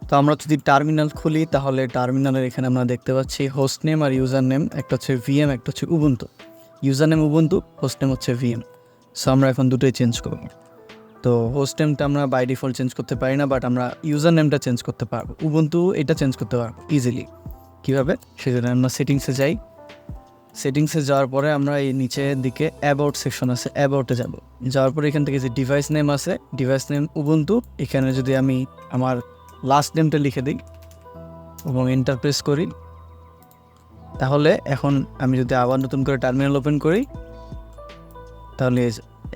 তো আমরা যদি টার্মিনাল খুলি তাহলে টার্মিনালের এখানে আমরা দেখতে পাচ্ছি হোস্ট নেম আর ইউজার নেম, একটা হচ্ছে ভিএম, একটা হচ্ছে Ubuntu. User name Ubuntu, host name হচ্ছে ভিএম। সো আমরা এখন দুটোই চেঞ্জ করব। তো হোস্ট নেমটা আমরা বাই ডিফল্ট চেঞ্জ করতে পারি না, বাট আমরা ইউজার নেমটা চেঞ্জ করতে পারবো। উবুন্টু এটা চেঞ্জ করতে পারবো ইজিলি। কীভাবে? সেজন্য আমরা সেটিংসে যাই। সেটিংসে যাওয়ার পরে আমরা এই নিচের দিকে অ্যাবাউট সেকশন আছে, অ্যাবাউটে যাব। যাওয়ার পরে এখান থেকে যে ডিভাইস নেম আছে, ডিভাইস নেম উবুন্টু, এখানে যদি আমি আমার লাস্ট নেমটা লিখে দিই এবং এন্টার প্রেস করি, তাহলে এখন আমি যদি আবার নতুন করে টার্মিনাল ওপেন করি, তাহলে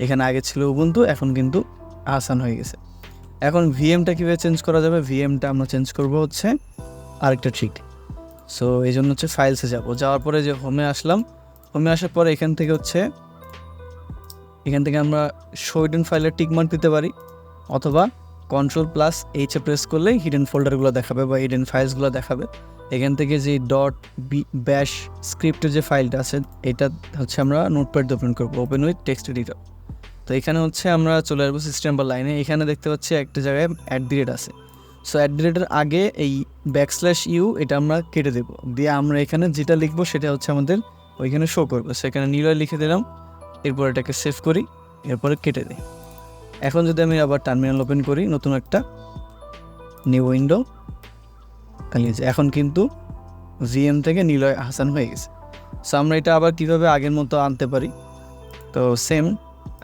এখানে আগে ছিল উবুন্টু, এখন কিন্তু আহসান হয়ে গেছে। এখন ভিএমটা কীভাবে চেঞ্জ করা যাবে? ভিএমটা আমরা চেঞ্জ করব হচ্ছে আরেকটা ট্রিক। সো এই জন্য হচ্ছে ফাইলসে যাব। যাওয়ার পরে যে হোমে আসলাম, হোমে আসার পরে এখান থেকে আমরা শো হিডেন ফাইলের টিকমার্ক দিতে পারি, অথবা Ctrl+H প্রেস করলেই হিডেন ফোল্ডারগুলো দেখাবে বা হিডেন ফাইলসগুলো দেখাবে। এখান থেকে যে .bash স্ক্রিপ্টের যে ফাইলটা আছে, এটা হচ্ছে আমরা নোটপ্যাড ওপেন করবো, ওপেন উইথ টেক্সট এডিটর। তো এখানে হচ্ছে আমরা চলে আসবো সিস্টেম বা লাইনে। এখানে দেখতে পাচ্ছি একটা জায়গায় @ আছে। সো @এর আগে এই \u এটা আমরা কেটে দেবো, দিয়ে আমরা এখানে যেটা লিখবো সেটা হচ্ছে আমাদের ওইখানে শো করবে। সেখানে নিলয় লিখে দিলাম, এরপর এটাকে সেভ করি, এরপরে কেটে দিই। এখন যদি আমি আবার টার্মিনাল ওপেন করি, নতুন একটা নিউ উইন্ডো, এখন কিন্তু ভিএম থেকে নিলয় আহসান হয়ে গেছে। সো আমরা এটা আবার কীভাবে আগের মতো আনতে পারি? তো সেম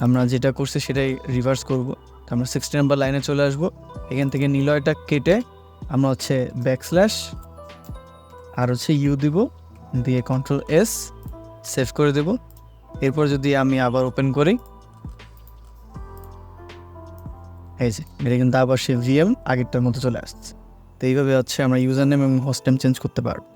আমরা যেটা করছি সেটাই রিভার্স করব। তো আমরা 60 নাম্বার লাইনে চলে আসবো। এখান থেকে নিলয়টা কেটে আমরা হচ্ছে \, আর হচ্ছে ইউ দিব, দিয়ে Ctrl+S সেভ করে দেব। এরপর যদি আমি আবার ওপেন করি, এই যে এটা কিন্তু আবার সে ভিএম আগেরটার মতো চলে আসছে। তো এইভাবে হচ্ছে আমরা ইউজার নেম এবং হোস্ট নেম চেঞ্জ করতে পারবো।